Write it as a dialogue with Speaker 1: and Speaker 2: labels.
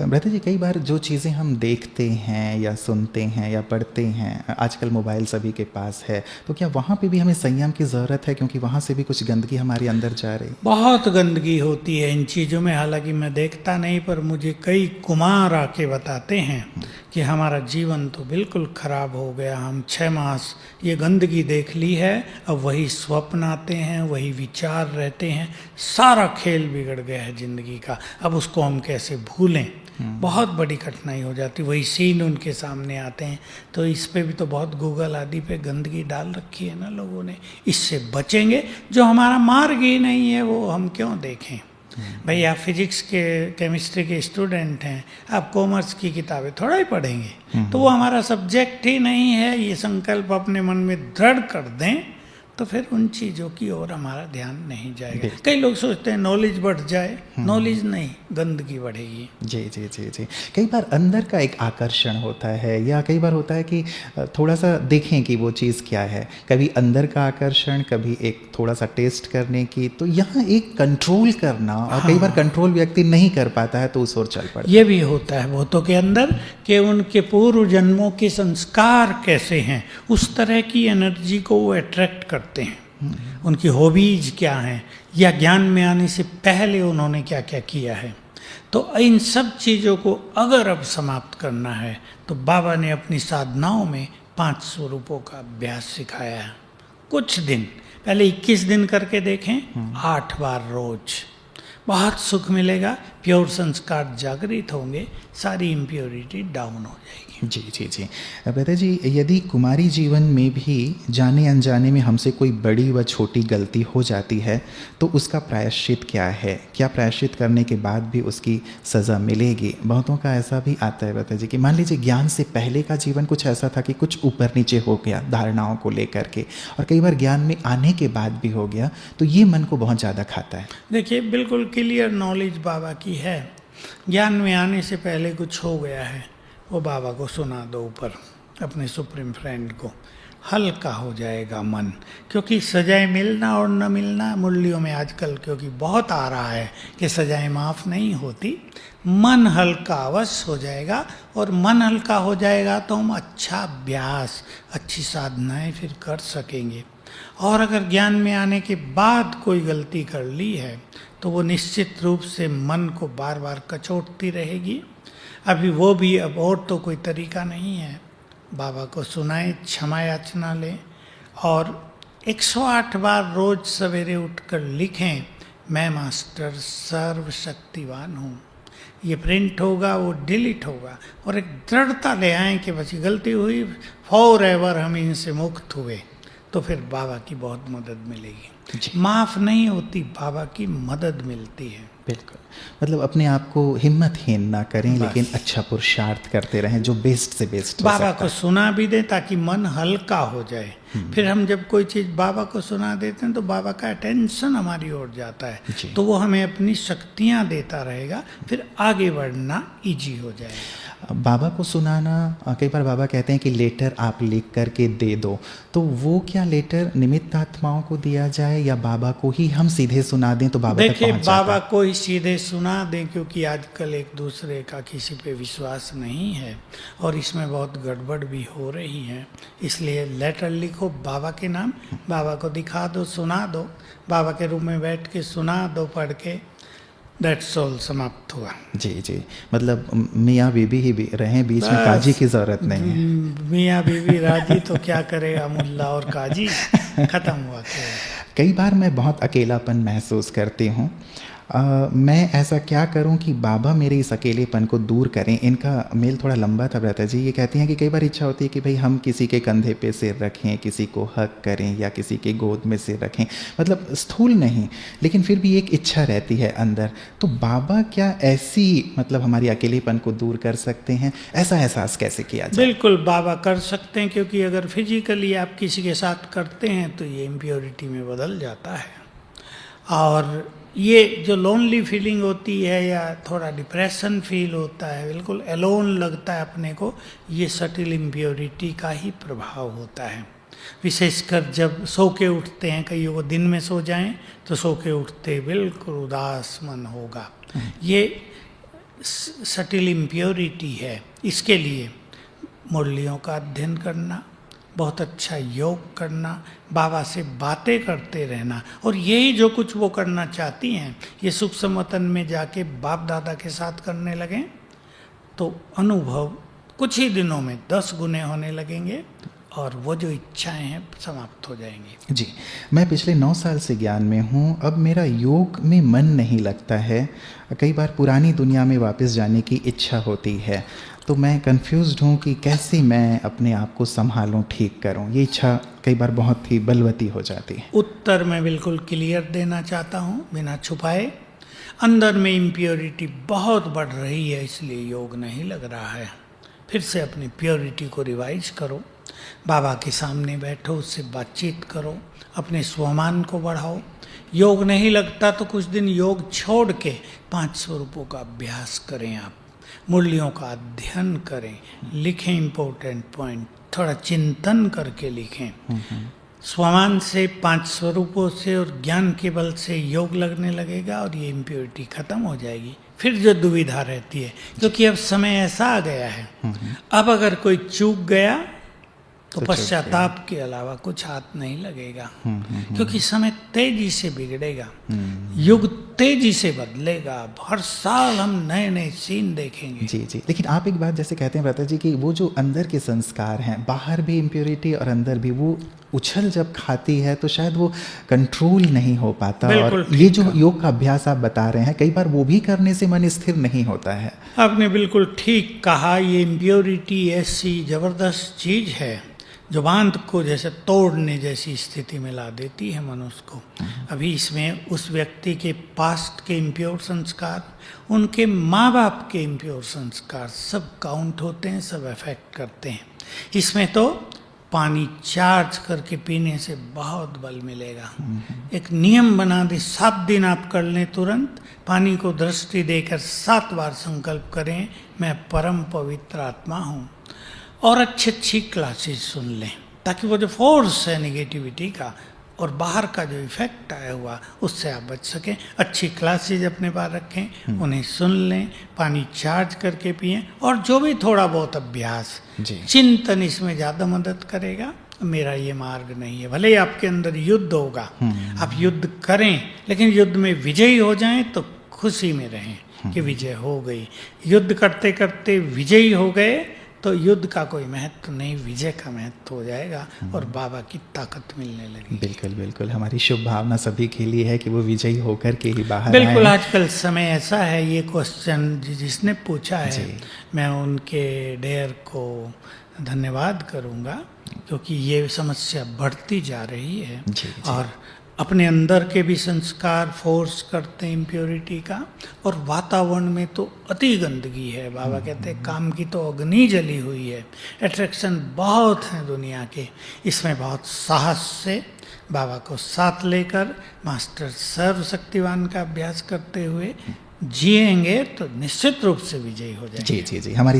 Speaker 1: ब्रता जी, कई बार जो चीज़ें हम देखते हैं या सुनते हैं या पढ़ते हैं, आजकल मोबाइल सभी के पास है, तो क्या वहाँ पे भी हमें संयम की ज़रूरत है, क्योंकि वहाँ से भी कुछ गंदगी हमारे अंदर जा रही?
Speaker 2: बहुत गंदगी होती है इन चीज़ों में। हालांकि मैं देखता नहीं, पर मुझे कई कुमार आके बताते हैं कि हमारा जीवन तो बिल्कुल खराब हो गया, हम 6 मास ये गंदगी देख ली है, अब वही स्वप्न आते हैं, वही विचार रहते हैं, सारा खेल बिगड़ गया है ज़िंदगी का, अब उसको हम कैसे भूलें। बहुत बड़ी कठिनाई हो जाती, वही सीन उनके सामने आते हैं। तो इस पे भी तो बहुत गूगल आदि पे गंदगी डाल रखी है ना लोगों ने। इससे बचेंगे, जो हमारा मार्ग ही नहीं है वो हम क्यों देखें। भाई आप फिजिक्स के केमिस्ट्री के स्टूडेंट हैं, आप कॉमर्स की किताबें थोड़ा ही पढ़ेंगे, तो वो हमारा सब्जेक्ट ही नहीं है, ये संकल्प अपने मन में दृढ़ कर दें, तो फिर उन चीज़ों की ओर हमारा ध्यान नहीं जाएगा। कई लोग सोचते हैं नॉलेज बढ़ जाए, नॉलेज नहीं, गंदगी बढ़ेगी।
Speaker 1: जी जी जी जी। कई बार अंदर का एक आकर्षण होता है, या कई बार होता है कि थोड़ा सा देखें कि वो चीज़ क्या है, कभी अंदर का आकर्षण, कभी एक थोड़ा सा टेस्ट करने की, तो यहाँ एक कंट्रोल करना, और कई बार कंट्रोल व्यक्ति नहीं कर पाता है तो उस ओर चल पड़ता है।
Speaker 2: ये भी होता है बहुतों के अंदर कि उनके पूर्व जन्मों के संस्कार कैसे हैं, उस तरह की एनर्जी को वो अट्रैक्ट करते हैं। उनकी हॉबीज क्या हैं, या ज्ञान में आने से पहले उन्होंने क्या क्या किया है। तो इन सब चीज़ों को अगर अब समाप्त करना है, तो बाबा ने अपनी साधनाओं में 5 स्वरूपों का अभ्यास सिखाया है। कुछ दिन पहले 21 दिन करके देखें, 8 बार रोज, बहुत सुख मिलेगा, प्योर संस्कार जागृत होंगे, सारी इम्प्योरिटी डाउन हो जाएगी।
Speaker 1: जी जी जी। ब्रता जी, यदि कुमारी जीवन में भी जाने अनजाने में हमसे कोई बड़ी व छोटी गलती हो जाती है, तो उसका प्रायश्चित क्या है? क्या प्रायश्चित करने के बाद भी उसकी सज़ा मिलेगी? बहुतों का ऐसा भी आता है ब्रता जी कि मान लीजिए ज्ञान से पहले का जीवन कुछ ऐसा था कि कुछ ऊपर नीचे हो गया धारणाओं को लेकर के, और कई बार ज्ञान में आने के बाद भी हो गया, तो ये मन को बहुत ज़्यादा खाता है।
Speaker 2: देखिए, बिल्कुल क्लियर नॉलेज बाबा की है। ज्ञान में आने से पहले कुछ हो गया है, वो बाबा को सुना दो ऊपर, अपने सुप्रीम फ्रेंड को, हल्का हो जाएगा मन। क्योंकि सजाएं मिलना और न मिलना मूल्यों में आजकल क्योंकि बहुत आ रहा है कि सजाएं माफ़ नहीं होती, मन हल्का अवश्य हो जाएगा। और मन हल्का हो जाएगा तो हम अच्छा अभ्यास, अच्छी साधनाएं फिर कर सकेंगे। और अगर ज्ञान में आने के बाद कोई गलती कर ली है, तो वो निश्चित रूप से मन को बार बार कचोटती रहेगी। अभी वो भी, अब और तो कोई तरीका नहीं है। बाबा को सुनाएं, क्षमा याचना लें, और 108 बार रोज सवेरे उठकर लिखें, मैं मास्टर सर्वशक्तिवान हूँ। ये प्रिंट होगा, वो डिलीट होगा, और एक दृढ़ता ले आएँ कि बस गलती हुई, फॉर एवर हम इनसे मुक्त हुए, तो फिर बाबा की बहुत मदद मिलेगी। माफ़ नहीं होती, बाबा की मदद मिलती है।
Speaker 1: बिल्कुल, मतलब अपने आप को हिम्मतहीन ना करें, लेकिन अच्छा पुरुषार्थ करते रहें जो बेस्ट से बेस्ट हो
Speaker 2: बाबा
Speaker 1: सकता
Speaker 2: को सुना भी दें ताकि मन हल्का हो जाए। फिर हम जब कोई चीज़ बाबा को सुना देते हैं तो बाबा का अटेंशन हमारी ओर जाता है, तो वो हमें अपनी शक्तियाँ देता रहेगा, फिर आगे बढ़ना इजी हो जाएगा।
Speaker 1: बाबा को सुनाना, कई बार बाबा कहते हैं कि लेटर आप लिख करके दे दो, तो वो क्या लेटर निमित्त आत्माओं को दिया जाए, या बाबा को ही हम सीधे सुना दें तो बाबा तक
Speaker 2: देखिए,
Speaker 1: पहुंच जाता है?
Speaker 2: बाबा को ही सीधे सुना दें, क्योंकि आजकल एक दूसरे का किसी पे विश्वास नहीं है और इसमें बहुत गड़बड़ भी हो रही है। इसलिए लेटर लिखो बाबा के नाम, बाबा को दिखा दो, सुना दो, बाबा के रूम में बैठ के सुना दो पढ़ के, दैट्स ऑल, समाप्त हुआ।
Speaker 1: जी जी, मतलब मियाँ बीबी ही भी रहें, बीच में काजी की ज़रूरत नहीं है।
Speaker 2: मियाँ बीवी राजी तो क्या करेगा मुल्ला और काजी, खत्म हुआ खेल।
Speaker 1: कई बार मैं बहुत अकेलापन महसूस करती हूँ। मैं ऐसा क्या करूं कि बाबा मेरे इस अकेलेपन को दूर करें? इनका मेल थोड़ा लंबा था ब्रता जी। ये कहती हैं कि कई बार इच्छा होती है कि भाई हम किसी के कंधे पे सिर रखें, किसी को हक करें, या किसी के गोद में सिर रखें, मतलब स्थूल नहीं, लेकिन फिर भी एक इच्छा रहती है अंदर। तो बाबा क्या ऐसी, मतलब हमारी अकेलेपन को दूर कर सकते हैं? ऐसा एहसास कैसे किया जाए?
Speaker 2: बिल्कुल बाबा कर सकते हैं, क्योंकि अगर फिजिकली आप किसी के साथ करते हैं तो ये इम्प्योरिटी में बदल जाता है। और ये जो लोनली फीलिंग होती है या थोड़ा डिप्रेशन फील होता है, बिल्कुल एलोन लगता है अपने को, ये सटिल इम्प्योरिटी का ही प्रभाव होता है। विशेषकर जब सो के उठते हैं, कईयों को दिन में सो जाएं तो सो के उठते बिल्कुल उदास मन होगा। ये सटिल इम्प्योरिटी है, इसके लिए मुरलियों का अध्ययन करना, बहुत अच्छा योग करना, बाबा से बातें करते रहना, और यही जो कुछ वो करना चाहती हैं ये सूक्ष्म वतन में जाके बाप दादा के साथ करने लगें तो अनुभव कुछ ही दिनों में 10 गुने होने लगेंगे और वो जो इच्छाएं हैं समाप्त हो जाएंगी।
Speaker 1: जी, मैं पिछले 9 साल से ज्ञान में हूँ। अब मेरा योग में मन नहीं लगता है। कई बार पुरानी दुनिया में वापस जाने की इच्छा होती है, तो मैं कंफ्यूज्ड हूँ कि कैसे मैं अपने आप को संभालूँ, ठीक करूँ। ये इच्छा कई बार बहुत ही बलवती हो जाती है।
Speaker 2: उत्तर मैं बिल्कुल क्लियर देना चाहता हूँ बिना छुपाए। अंदर में इम्प्योरिटी बहुत बढ़ रही है, इसलिए योग नहीं लग रहा है। फिर से अपनी प्योरिटी को रिवाइज करो, बाबा के सामने बैठो, उससे बातचीत करो, अपने स्वमान को बढ़ाओ। योग नहीं लगता तो कुछ दिन योग छोड़ के 5 स्वरूपों का अभ्यास करें, आप मुरलियों का अध्ययन करें, लिखें इम्पोर्टेंट पॉइंट, थोड़ा चिंतन करके लिखें। स्वमान से 5 स्वरूपों से और ज्ञान के बल से योग लगने लगेगा और ये इम्प्योरिटी खत्म हो जाएगी। फिर जो दुविधा रहती है, क्योंकि अब समय ऐसा आ गया है, अब अगर कोई चूक गया तो पश्चाताप के अलावा कुछ हाथ नहीं लगेगा, क्योंकि समय तेजी से बिगड़ेगा, युग तेजी से बदलेगा। हर साल हम नए नए सीन देखेंगे।
Speaker 1: जी जी, लेकिन आप एक बात जैसे कहते हैं भ्राता जी कि वो जो अंदर के संस्कार हैं, बाहर भी इम्प्योरिटी और अंदर भी, वो उछल जब खाती है तो शायद वो कंट्रोल नहीं हो पाता। और ये जो योग का अभ्यास आप बता रहे हैं, कई बार वो भी करने से मन स्थिर नहीं होता है।
Speaker 2: आपने बिल्कुल ठीक कहा। ये इम्प्योरिटी ऐसी जबरदस्त चीज है जो बांध को जैसे तोड़ने जैसी स्थिति में ला देती है मनुष्य को। अभी इसमें उस व्यक्ति के पास्ट के इम्प्योर संस्कार, उनके माँ बाप के इम्प्योर संस्कार सब काउंट होते हैं, सब अफेक्ट करते हैं। इसमें तो पानी चार्ज करके पीने से बहुत बल मिलेगा। एक नियम बना दे, 7 दिन आप कर लें, तुरंत पानी को दृष्टि देकर 7 बार संकल्प करें, मैं परम पवित्र आत्मा हूँ, और अच्छी क्लासेस सुन लें, ताकि वो जो फोर्स है नेगेटिविटी का और बाहर का जो इफेक्ट आया हुआ, उससे आप बच सकें। अच्छी क्लासेज अपने पास रखें, उन्हें सुन लें, पानी चार्ज करके पिएं, और जो भी थोड़ा बहुत अभ्यास, चिंतन इसमें ज़्यादा मदद करेगा। मेरा ये मार्ग नहीं है, भले ही आपके अंदर युद्ध होगा, आप युद्ध करें, लेकिन युद्ध में विजयी हो जाएं तो खुशी में रहें कि विजय हो गई। युद्ध करते करते विजयी हो गए तो युद्ध का कोई महत्व नहीं, विजय का महत्व हो जाएगा और बाबा की ताकत मिलने लगी।
Speaker 1: बिल्कुल बिल्कुल, हमारी शुभ भावना सभी के लिए है कि वो विजयी होकर के ही बाहर
Speaker 2: बिल्कुल
Speaker 1: आएं।
Speaker 2: आजकल समय ऐसा है, ये क्वेश्चन जिसने पूछा है, मैं उनके डेयर को धन्यवाद करूंगा, क्योंकि ये समस्या बढ़ती जा रही है। और अपने अंदर के भी संस्कार फोर्स करते हैं इम्प्योरिटी का, और वातावरण में तो अति गंदगी है। बाबा कहते हैं काम की तो अग्नि जली हुई है, अट्रैक्शन बहुत हैं दुनिया के। इसमें बहुत साहस से बाबा को साथ लेकर मास्टर सर्वशक्तिवान का अभ्यास करते हुए जिएंगे तो निश्चित रूप से विजयी हो जाएंगे।
Speaker 1: जी जी जी, हमारी